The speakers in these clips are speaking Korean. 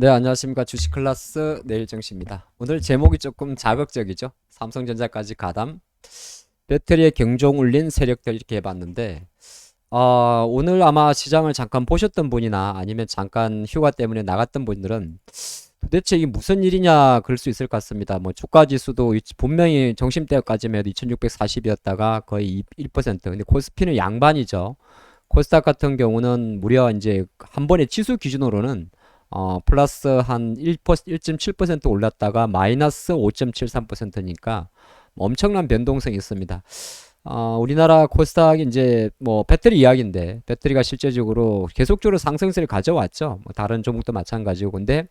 네, 안녕하십니까. 주식 클래스 내일정씨입니다. 오늘 제목이 조금 자극적이죠. 삼성전자까지 가담, 배터리에 경종 울린 세력들 이렇게 해봤는데, 오늘 아마 시장을 잠깐 보셨던 분이나 아니면 잠깐 휴가 때문에 나갔던 분들은 도대체 이게 무슨 일이냐 그럴 수 있을 것 같습니다. 뭐 주가 지수도 분명히 정심때까지만 해도 2640이었다가 거의 1%. 근데 코스피는 양반이죠. 코스닥 같은 경우는 무려 이제 한 번에 지수 기준으로는 플러스 한 1.7% 올랐다가 마이너스 5.73%니까 엄청난 변동성이 있습니다. 우리나라 코스닥이 이제 뭐 배터리 이야기인데 배터리가 실제적으로 계속적으로 상승세를 가져왔죠. 뭐 다른 종목도 마찬가지고. 근데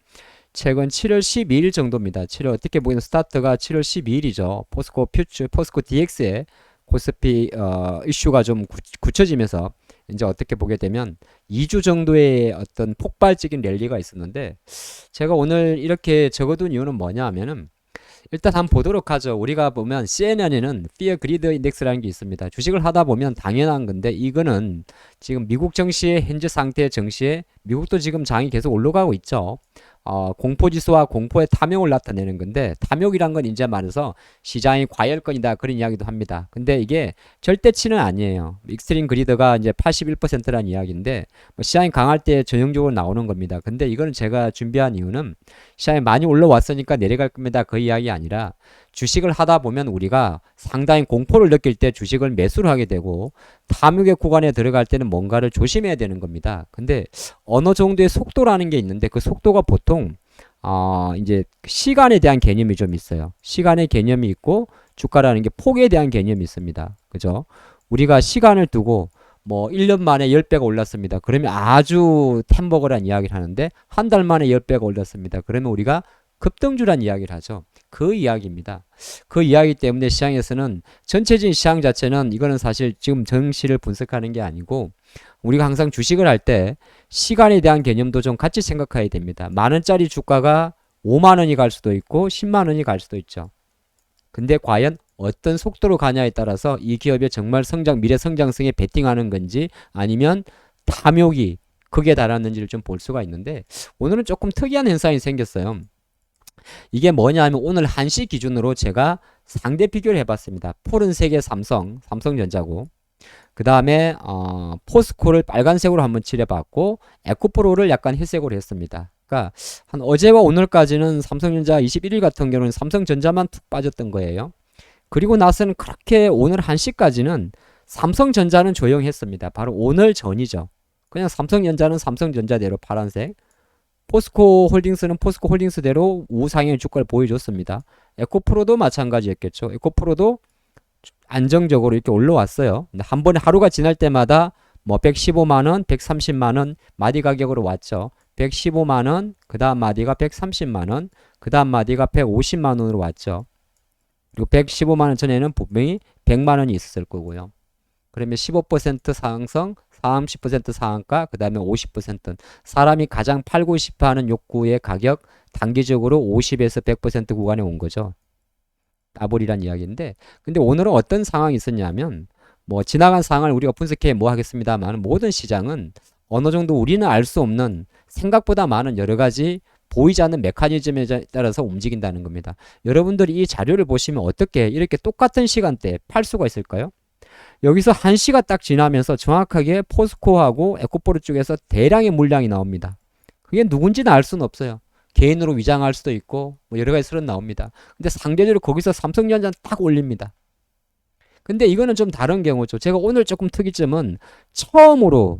최근 7월 12일 정도입니다. 7월 어떻게 보이는 스타트가 7월 12일이죠. 포스코 퓨처, 포스코 DX의 코스피 이슈가 좀 굳혀지면서 이제 어떻게 보게 되면 2주 정도의 어떤 폭발적인 랠리가 있었는데 제가 오늘 이렇게 적어둔 이유는 뭐냐 하면은 일단 한번 보도록 하죠. 우리가 보면 CNN에는 Fear Greed Index라는 게 있습니다. 주식을 하다 보면 당연한 건데 이거는 지금 미국 증시의 현재 상태의 증시에 미국도 지금 장이 계속 올라가고 있죠. 공포지수와 공포의 탐욕을 나타내는 건데 탐욕이란 건 이제 말해서 시장이 과열권이다 그런 이야기도 합니다. 근데 이게 절대치는 아니에요. 익스트림 그리드가 이제 81%라는 이야기인데 뭐 시장이 강할 때 전형적으로 나오는 겁니다. 근데 이거는 제가 준비한 이유는 시장이 많이 올라왔으니까 내려갈 겁니다. 그 이야기 아니라 주식을 하다 보면 우리가 상당히 공포를 느낄 때 주식을 매수를 하게 되고 탐욕의 구간에 들어갈 때는 뭔가를 조심해야 되는 겁니다. 근데 어느 정도의 속도라는 게 있는데 그 속도가 보통 이제 시간에 대한 개념이 좀 있어요. 시간의 개념이 있고 주가라는 게 폭에 대한 개념이 있습니다. 그죠? 우리가 시간을 두고 뭐 1년 만에 10배가 올랐습니다. 그러면 아주 템버거란 이야기를 하는데 한 달 만에 10배가 올랐습니다. 그러면 우리가 급등주란 이야기를 하죠. 그 이야기입니다. 그 이야기 때문에 시장에서는 전체적인 시장 자체는 이거는 사실 지금 정시를 분석하는 게 아니고 우리가 항상 주식을 할 때 시간에 대한 개념도 좀 같이 생각해야 됩니다. 만 원짜리 주가가 5만 원이 갈 수도 있고 10만 원이 갈 수도 있죠. 근데 과연 어떤 속도로 가냐에 따라서 이 기업의 정말 미래 성장성에 베팅하는 건지 아니면 탐욕이 극에 달았는지를 좀 볼 수가 있는데 오늘은 조금 특이한 현상이 생겼어요. 이게 뭐냐 하면 오늘 1시 기준으로 제가 상대 비교를 해봤습니다. 푸른색의 삼성전자고 그 다음에 포스코를 빨간색으로 한번 칠해봤고 에코프로를 약간 회색으로 했습니다. 그러니까 한 어제와 오늘까지는 삼성전자 21일 같은 경우는 삼성전자만 툭 빠졌던 거예요. 그리고 나서는 그렇게 오늘 1시까지는 삼성전자는 조용했습니다. 바로 오늘 전이죠. 그냥 삼성전자는 삼성전자대로 파란색, 포스코 홀딩스는 포스코 홀딩스대로 우상향 주가를 보여줬습니다. 에코프로도 마찬가지였겠죠. 에코프로도 안정적으로 이렇게 올라왔어요. 근데 한 번에 하루가 지날 때마다 뭐 115만원, 130만원 마디 가격으로 왔죠. 115만원, 그 다음 마디가 130만원, 그 다음 마디가 150만원으로 왔죠. 그리고 115만원 전에는 분명히 100만원이 있었을 거고요. 그러면 15% 상승, 30% 상한가, 그 다음에 50%. 사람이 가장 팔고 싶어 하는 욕구의 가격, 단기적으로 50에서 100% 구간에 온 거죠. 따블이란 이야기인데, 근데 오늘은 어떤 상황이 있었냐면, 뭐, 지나간 상황을 우리가 분석해 뭐 하겠습니다만, 모든 시장은 어느 정도 우리는 알 수 없는 생각보다 많은 여러 가지 보이지 않는 메커니즘에 따라서 움직인다는 겁니다. 여러분들이 이 자료를 보시면 어떻게 이렇게 똑같은 시간대에 팔 수가 있을까요? 여기서 1시가 딱 지나면서 정확하게 포스코하고 에코프로 쪽에서 대량의 물량이 나옵니다. 그게 누군지는 알 수는 없어요. 개인으로 위장할 수도 있고 뭐 여러 가지 설은 나옵니다. 근데 상대적으로 거기서 삼성전자는 딱 올립니다. 근데 이거는 좀 다른 경우죠. 제가 오늘 조금 특이점은 처음으로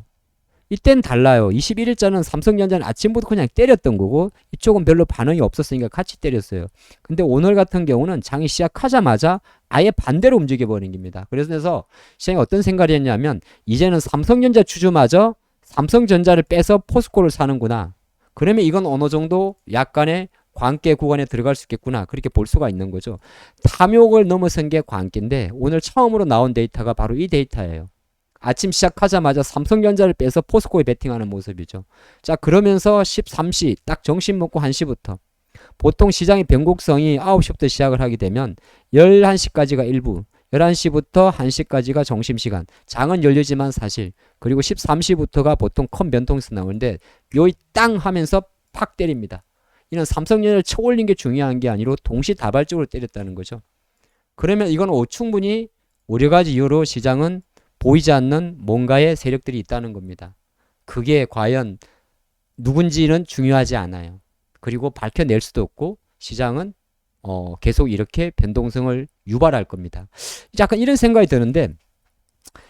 이땐 달라요. 21일자는 삼성전자는 아침부터 그냥 때렸던 거고 이쪽은 별로 반응이 없었으니까 같이 때렸어요. 근데 오늘 같은 경우는 장이 시작하자마자 아예 반대로 움직여 버린 겁니다. 그래서 시장이 어떤 생각이 했냐면 이제는 삼성전자 주주마저 삼성전자를 빼서 포스코를 사는구나. 그러면 이건 어느 정도 약간의 관계 구간에 들어갈 수 있겠구나. 그렇게 볼 수가 있는 거죠. 탐욕을 넘어선 게 관계인데 오늘 처음으로 나온 데이터가 바로 이 데이터예요. 아침 시작하자마자 삼성전자를 빼서 포스코에 베팅하는 모습이죠. 자, 그러면서 13시 딱 정신 먹고 1시부터 보통 시장의 변곡성이 9시부터 시작을 하게 되면 11시까지가 일부, 11시부터 1시까지가 점심시간. 장은 열리지만 사실. 그리고 13시부터가 보통 큰 변동성 나오는데 요이 땅 하면서 확 때립니다. 이는 삼성전자를 쳐올린 게 중요한 게 아니라 동시다발적으로 때렸다는 거죠. 그러면 이건 충분히 여러 가지 이유로 시장은 보이지 않는 뭔가의 세력들이 있다는 겁니다. 그게 과연 누군지는 중요하지 않아요. 그리고 밝혀낼 수도 없고 시장은 계속 이렇게 변동성을 유발할 겁니다. 약간 이런 생각이 드는데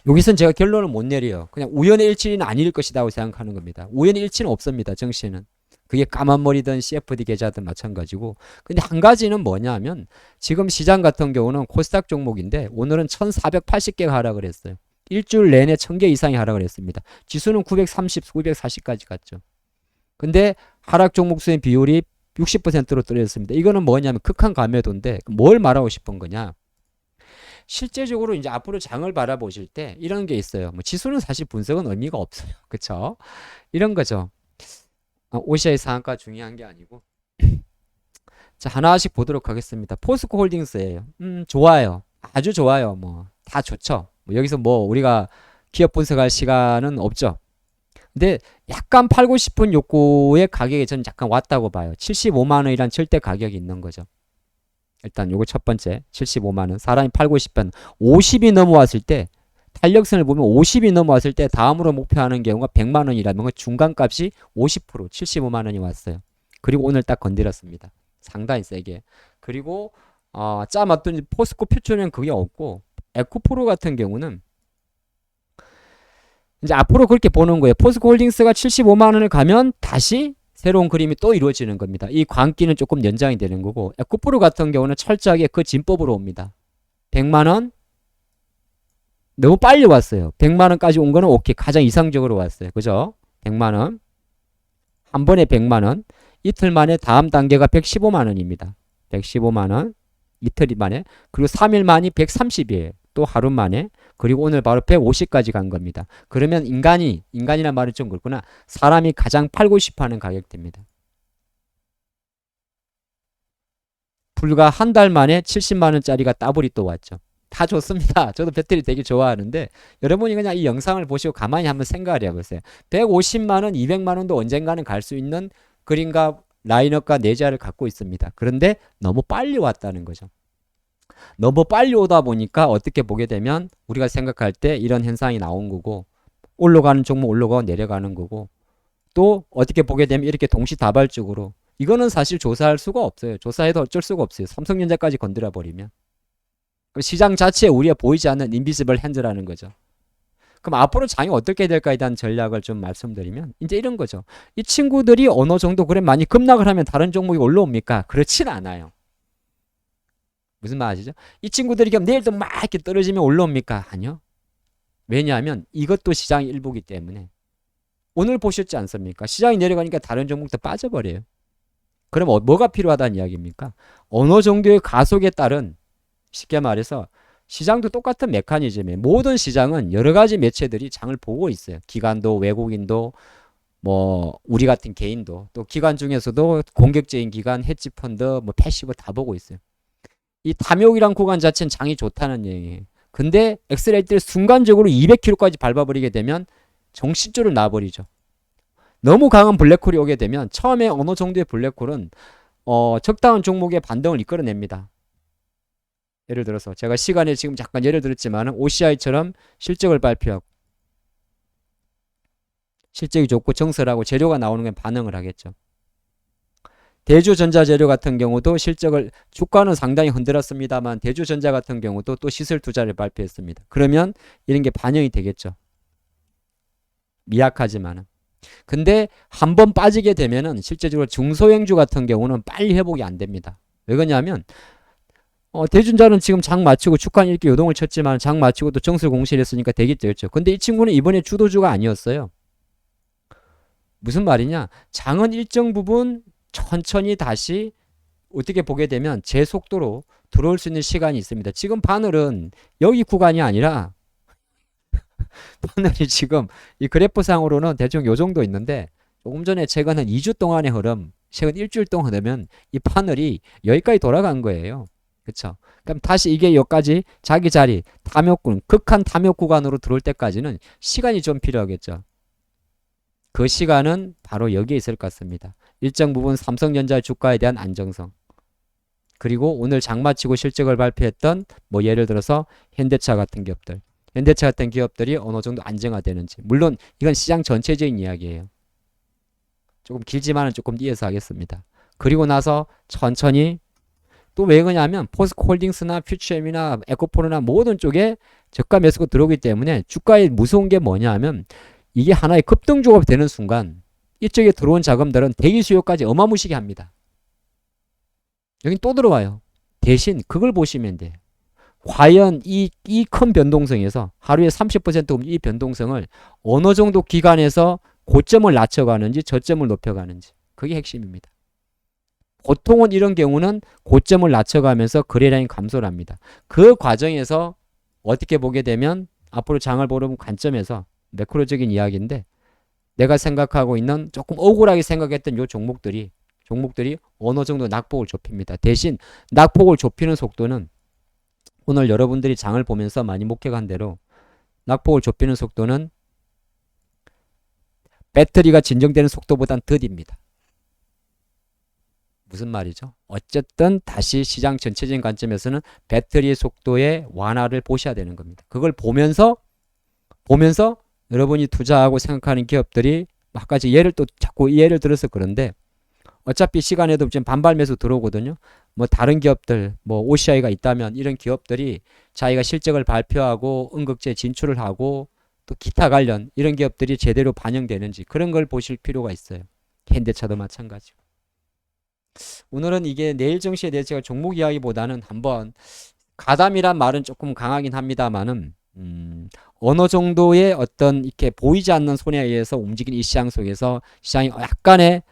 여기선 제가 결론을 못 내려요. 그냥 우연의 일치는 아닐 것이라고 생각하는 겁니다. 우연의 일치는 없습니다. 정시는. 그게 까만 머리든 CFD 계좌든 마찬가지고. 근데 한 가지는 뭐냐면 지금 시장 같은 경우는 코스닥 종목인데 오늘은 1480개가 하락을 했어요. 일주일 내내 1000개 이상이 하락을 했습니다. 지수는 930, 940까지 갔죠. 근데 하락 종목 수의 비율이 60%로 떨어졌습니다. 이거는 뭐냐면 극한 감매도인데 뭘 말하고 싶은 거냐? 실제적으로 이제 앞으로 장을 바라보실 때 이런 게 있어요. 뭐 지수는 사실 분석은 의미가 없어요. 그쵸? 이런 거죠. OCI 상한가 중요한 게 아니고. 자, 하나씩 보도록 하겠습니다. 포스코 홀딩스예요. 좋아요. 아주 좋아요. 뭐, 다 좋죠. 뭐 여기서 뭐 우리가 기업 분석할 시간은 없죠. 근데 약간 팔고 싶은 욕구의 가격이 저는 약간 왔다고 봐요. 75만 원이란 절대 가격이 있는 거죠. 일단 요거 첫 번째 75만 원. 사람이 팔고 싶은 50이 넘어왔을 때 탄력선을 보면 50이 넘어왔을 때 다음으로 목표하는 경우가 100만 원이라면 그 중간값이 50% 75만 원이 왔어요. 그리고 오늘 딱 건드렸습니다. 상당히 세게. 그리고 짜맞던 포스코 퓨처는 그게 없고 에코프로 같은 경우는 이제 앞으로 그렇게 보는 거예요. 포스코 홀딩스가 75만 원을 가면 다시 새로운 그림이 또 이루어지는 겁니다. 이 광기는 조금 연장이 되는 거고 에코프로 같은 경우는 철저하게 그 진법으로 옵니다. 100만 원 너무 빨리 왔어요. 100만 원까지 온 거는 오케이. 가장 이상적으로 왔어요. 그죠? 100만 원. 한 번에 100만 원. 이틀 만에 다음 단계가 115만 원입니다. 115만 원. 이틀 만에. 그리고 3일 만이 130이에요. 또 하루 만에. 그리고 오늘 바로 150까지 간 겁니다. 그러면 인간이란 말은 좀 그렇구나. 사람이 가장 팔고 싶어 하는 가격대입니다. 불과 한 달 만에 70만 원짜리가 따블이 또 왔죠. 다 좋습니다. 저도 배터리 되게 좋아하는데 여러분이 그냥 이 영상을 보시고 가만히 한번 생각을 해보세요. 150만 원, 200만 원도 언젠가는 갈 수 있는 그림과 라인업과 내자를 갖고 있습니다. 그런데 너무 빨리 왔다는 거죠. 너무 빨리 오다 보니까 어떻게 보게 되면 우리가 생각할 때 이런 현상이 나온 거고 올라가는 종목 올라가고 내려가는 거고 또 어떻게 보게 되면 이렇게 동시다발적으로 이거는 사실 조사할 수가 없어요. 조사해도 어쩔 수가 없어요. 삼성전자까지 건드려 버리면. 시장 자체에 우리가 보이지 않는 인비지블 핸드라는 거죠. 그럼 앞으로 장이 어떻게 될까에 대한 전략을 좀 말씀드리면 이제 이런 거죠. 이 친구들이 어느 정도 그래 많이 급락을 하면 다른 종목이 올라옵니까? 그렇진 않아요. 무슨 말 아시죠? 이 친구들이 그럼 내일도 막 이렇게 떨어지면 올라옵니까? 아니요. 왜냐하면 이것도 시장의 일부이기 때문에 오늘 보셨지 않습니까? 시장이 내려가니까 다른 종목도 빠져버려요. 그럼 뭐가 필요하다는 이야기입니까? 어느 정도의 가속에 따른 쉽게 말해서 시장도 똑같은 메커니즘이에요. 모든 시장은 여러 가지 매체들이 장을 보고 있어요. 기관도 외국인도 뭐 우리 같은 개인도 또 기관 중에서도 공격적인 기관, 헤지펀드, 뭐 패시브 다 보고 있어요. 이 탐욕이란 구간 자체는 장이 좋다는 얘기예요. 근데 엑셀레이터를 순간적으로 200km까지 밟아버리게 되면 정신줄을 놔버리죠. 너무 강한 블랙홀이 오게 되면 처음에 어느 정도의 블랙홀은 적당한 종목의 반등을 이끌어냅니다. 예를 들어서 제가 시간에 지금 잠깐 예를 들었지만 OCI처럼 실적을 발표하고 실적이 좋고 정설하고 재료가 나오는 게 반응을 하겠죠. 대주전자재료 같은 경우도 실적을 주가는 상당히 흔들었습니다만 대주전자 같은 경우도 또 시설 투자를 발표했습니다. 그러면 이런 게 반영이 되겠죠. 미약하지만은. 근데 한번 빠지게 되면은 실제적으로 중소형주 같은 경우는 빨리 회복이 안 됩니다. 왜 그러냐면 대준자는 지금 장 마치고 주가는 이렇게 요동을 쳤지만 장 마치고 또 정설 공시를 했으니까 되겠죠. 그렇죠? 근데 이 친구는 이번에 주도주가 아니었어요. 무슨 말이냐? 장은 일정 부분 천천히 다시 어떻게 보게 되면 제 속도로 들어올 수 있는 시간이 있습니다. 지금 바늘은 여기 구간이 아니라 바늘이 지금 이 그래프상으로는 대충 요 정도 있는데 조금 전에 최근 한 2주 동안의 흐름, 최근 일주일 동안 흐르면 이 바늘이 여기까지 돌아간 거예요. 그쵸? 그럼 다시 이게 여기까지 자기 자리, 탐욕군, 극한 탐욕 구간으로 들어올 때까지는 시간이 좀 필요하겠죠. 그 시간은 바로 여기에 있을 것 같습니다. 일정 부분 삼성전자 주가에 대한 안정성. 그리고 오늘 장마치고 실적을 발표했던 뭐 예를 들어서 현대차 같은 기업들. 현대차 같은 기업들이 어느 정도 안정화되는지. 물론 이건 시장 전체적인 이야기예요. 조금 길지만은 조금 이어서 하겠습니다. 그리고 나서 천천히 또 왜 그러냐면 포스코홀딩스나 퓨처엠이나 에코프로나 모든 쪽에 저가 매수가 들어오기 때문에 주가에 무서운 게 뭐냐 하면 이게 하나의 급등주가 되는 순간 이쪽에 들어온 자금들은 대기 수요까지 어마무시게 합니다. 여긴 또 들어와요. 대신 그걸 보시면 돼요. 과연 이 큰 변동성에서 하루에 30% 이 변동성을 어느 정도 기간에서 고점을 낮춰가는지 저점을 높여가는지 그게 핵심입니다. 보통은 이런 경우는 고점을 낮춰가면서 거래량이 감소를 합니다. 그 과정에서 어떻게 보게 되면 앞으로 장을 보는 관점에서 매크로적인 이야기인데 내가 생각하고 있는 조금 억울하게 생각했던 요 종목들이 어느 정도 낙폭을 좁힙니다. 대신 낙폭을 좁히는 속도는 오늘 여러분들이 장을 보면서 많이 목격한 대로 낙폭을 좁히는 속도는 배터리가 진정되는 속도보단 더딥니다. 무슨 말이죠? 어쨌든 다시 시장 전체적인 관점에서는 배터리의 속도의 완화를 보셔야 되는 겁니다. 그걸 보면서 여러분이 투자하고 생각하는 기업들이 아까 예를 또 자꾸 예를 들어서 그런데 어차피 시간에도 지금 반발 매수 들어오거든요. 뭐 다른 기업들 뭐 OCI가 있다면 이런 기업들이 자기가 실적을 발표하고 음극재 진출을 하고 또 기타 관련 이런 기업들이 제대로 반영되는지 그런 걸 보실 필요가 있어요. 현대차도 마찬가지고. 오늘은 이게 내일 증시에 대해서 제가 종목 이야기보다는 한번 가담이란 말은 조금 강하긴 합니다만은 어느 정도의 어떤 이렇게 보이지 않는 손에 의해서 움직이는 이 시장 속에서 시장이 약간의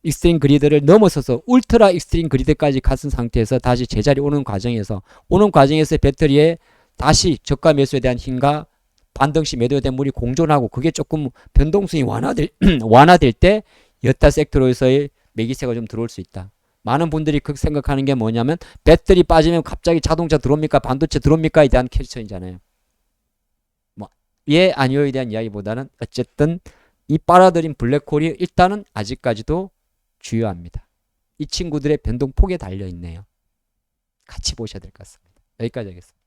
익스트림 그리드를 넘어서서 울트라 익스트림 그리드까지 갔은 상태에서 다시 제자리 오는 과정에서 배터리에 다시 저가 매수에 대한 힘과 반등시 매도에 대한 물이 공존하고 그게 조금 변동성이 완화될 때 여타 섹터로서의 매기세가 좀 들어올 수 있다. 많은 분들이 그 생각하는 게 뭐냐면 배터리 빠지면 갑자기 자동차 들어옵니까? 반도체 들어옵니까? 에 대한 퀘스천이잖아요. 뭐 예, 아니요에 대한 이야기보다는 어쨌든 이 빨아들인 블랙홀이 일단은 아직까지도 주요합니다. 이 친구들의 변동폭에 달려있네요. 같이 보셔야 될 것 같습니다. 여기까지 하겠습니다.